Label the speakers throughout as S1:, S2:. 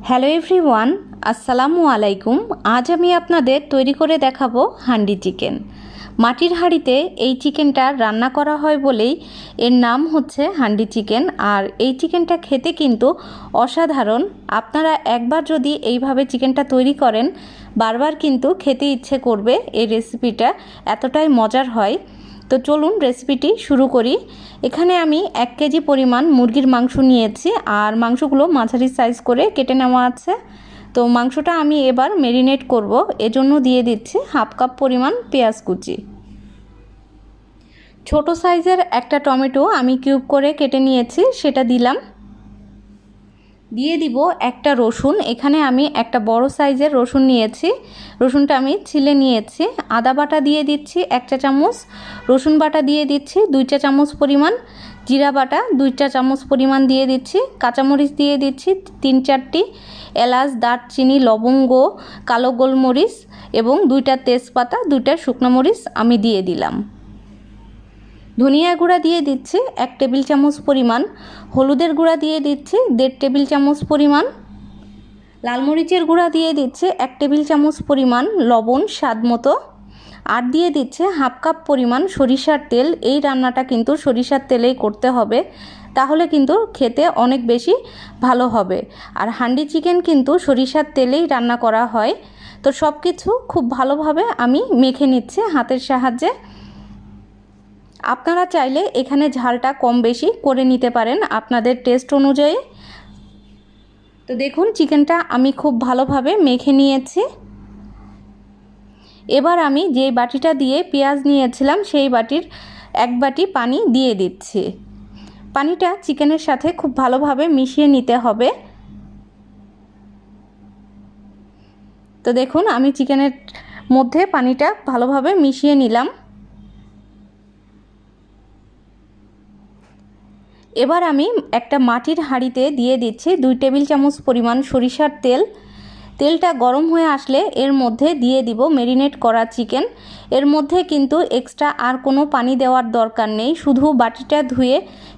S1: Hello everyone, আসসালামু আলাইকুম। আজ আমি আপনাদের তৈরি করে দেখাবো হান্ডি চিকেন। মাটির হাঁড়িতে এই চিকেনটা রান্না করা হয় বলেই এর নাম হচ্ছে হান্ডি চিকেন। আর এই চিকেনটা খেতে কিন্তু অসাধারণ। আপনারা একবার যদি এইভাবে চিকেনটা তৈরি করেন বারবার কিন্তু খেতে ইচ্ছে করবে। এই রেসিপিটা এতটাই মজার হয়। তো চলুন রেসিপিটি শুরু করি। এখানে আমি 1 কেজি পরিমাণ মুরগির মাংস নিয়েছি আর মাংসগুলো মাঝারি সাইজ করে কেটে নেওয়া আছে। তো মাংসটা আমি এবার ম্যারিনেট করব, এজন্য দিয়ে দিচ্ছি হাফ কাপ পরিমাণ পেঁয়াজ কুচি। ছোট সাইজের একটা টমেটো আমি কিউব করে কেটে নিয়েছি, সেটা দিলাম। দিয়ে দিব একটা রসুন। এখানে আমি একটা বড় সাইজের রসুন নিয়েছি, রসুনটা আমি ছিলে নিয়েছি। আদা বাটা দিয়ে দিচ্ছি 1 চা চামচ, রসুন বাটা দিয়ে দিচ্ছি 2 চা চামচ পরিমাণ, জিরা বাটা 2 চা চামচ পরিমাণ দিয়ে দিচ্ছি, কাঁচামরিচ দিয়ে দিচ্ছি 3-4টি, এলাচ, দারচিনি, লবঙ্গ, কালো গোলমরিচ এবং 2টা তেজপাতা, 2টা শুকনো মরিচ আমি দিয়ে দিলাম। ধনিয়া গুঁড়া দিয়ে দিচ্ছি 1 টেবিল চামচ পরিমাণ, হলুদের গুঁড়া দিয়ে দিচ্ছি 1.5 টেবিল চামচ পরিমাণ, লাল মরিচের গুঁড়া দিয়ে দিচ্ছি 1 টেবিল চামচ পরিমাণ, লবণ স্বাদ মতো, আর দিয়ে দিচ্ছে হাফ কাপ পরিমাণ সরিষার তেল। এই রান্নাটা কিন্তু সরিষার তেলেই করতে হবে, তাহলে কিন্তু খেতে অনেক বেশি ভালো হবে। আর হান্ডি চিকেন কিন্তু সরিষার তেলেই রান্না করা হয়। তো সব কিছু খুব ভালোভাবে আমি মেখে নিচ্ছি হাতের সাহায্যে। আপনারা চাইলে এখানে ঝালটা কম বেশি করে নিতে পারেন আপনাদের টেস্ট অনুযায়ী। তো দেখুন চিকেনটা আমি খুব ভালোভাবে মেখে নিয়েছি। এবার আমি যে বাটিটা দিয়ে পেঁয়াজ নিয়েছিলাম সেই বাটির 1 বাটি পানি দিয়ে দিচ্ছি। পানিটা চিকেনের সাথে খুব ভালোভাবে মিশিয়ে নিতে হবে। তো দেখুন আমি চিকেনের মধ্যে পানিটা ভালোভাবে মিশিয়ে নিলাম। এবার আমি একটা মাটির হাঁড়িতে দিয়ে দিচ্ছি 2 টেবিল চামচ পরিমাণ সরিষার তেল। তেলটা গরম হয়ে আসলে এর মধ্যে দিয়ে দিব ম্যারিনেট করা চিকেন। এর মধ্যে কিন্তু এক্সট্রা আর কোনো পানি দেওয়ার দরকার নেই, শুধু বাটিটা ধুয়ে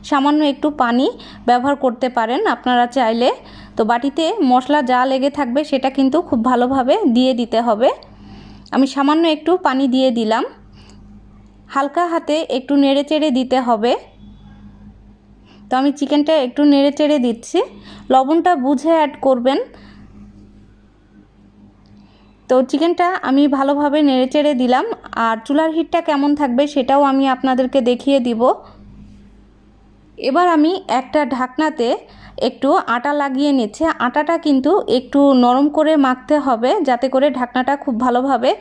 S1: সামান্য একটু পানি ব্যবহার করতে পারেন আপনারা চাইলে। তো বাটিতে মশলা যা লেগে থাকবে সেটা কিন্তু খুব ভালোভাবে দিয়ে দিতে হবে। আমি সামান্য একটু পানি দিয়ে দিলাম, হালকা হাতে একটু নেড়েচেড়ে দিতে হবে। তো আমি চিকেনটা একটু নেড়েচেড়ে দিচ্ছি, লবণটা বুঝে অ্যাড করবেন। তো চিকেনটা আমি ভালোভাবে নেড়েচেড়ে দিলাম, আর চুলার হিটটা কেমন থাকবে সেটাও আমি আপনাদেরকে দেখিয়ে দিব। এবার আমি একটা ঢাকনাতে একটু আটা লাগিয়ে নিচ্ছি। আটাটা কিন্তু একটু নরম করে মাখতে হবে যাতে করে ঢাকনাটা খুব ভালোভাবে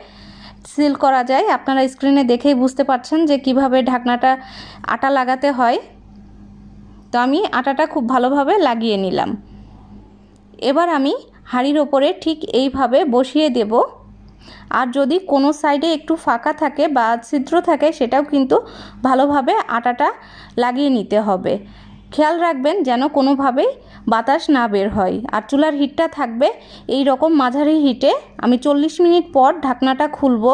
S1: সিল করা যায়। আপনারা স্ক্রিনে দেখেই বুঝতে পারছেন যে কিভাবে ঢাকনাটা আটা লাগাতে হয়। তো আমি আটাটা খুব ভালোভাবে লাগিয়ে নিলাম। এবার আমি হাঁড়ির ওপরে ঠিক এইভাবে বসিয়ে দেব। আর যদি কোনো সাইডে একটু ফাঁকা থাকে বা ছিদ্র থাকে সেটাও কিন্তু ভালোভাবে আটাটা লাগিয়ে নিতে হবে। খেয়াল রাখবেন যেন কোনোভাবেই বাতাস না বের হয়। আর চুলার হিটটা থাকবে এই রকম মাঝারি হিটে। আমি 40 মিনিট পর ঢাকনাটা খুলব।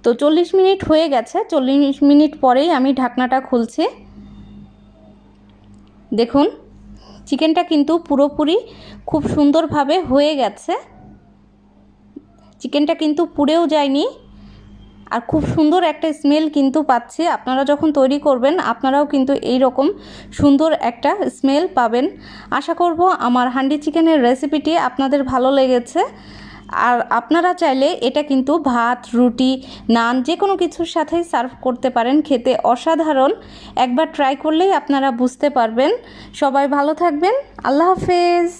S1: তো 40 মিনিট হয়ে গেছে, 40 মিনিট পরেই আমি ঢাকনাটা খুলছি। দেখুন চিকেনটা কিন্তু পুরোপুরি খুব সুন্দরভাবে হয়ে গেছে। চিকেনটা কিন্তু পুড়েও যায়নি, আর খুব সুন্দর একটা স্মেল কিন্তু পাচ্ছি। আপনারা যখন তৈরি করবেন আপনারাও কিন্তু এই রকম সুন্দর একটা স্মেল পাবেন। আশা করব আমার হান্ডি চিকেনের রেসিপিটি আপনাদের ভালো লেগেছে। আর আপনারা চাইলে এটা কিন্তু ভাত, রুটি, নান যে কোনো কিছুর সাথেই সার্ভ করতে পারেন, খেতে অসাধারণ। একবার ট্রাই করলেই আপনারা বুঝতে পারবেন। সবাই ভালো থাকবেন, আল্লাহ হাফেজ।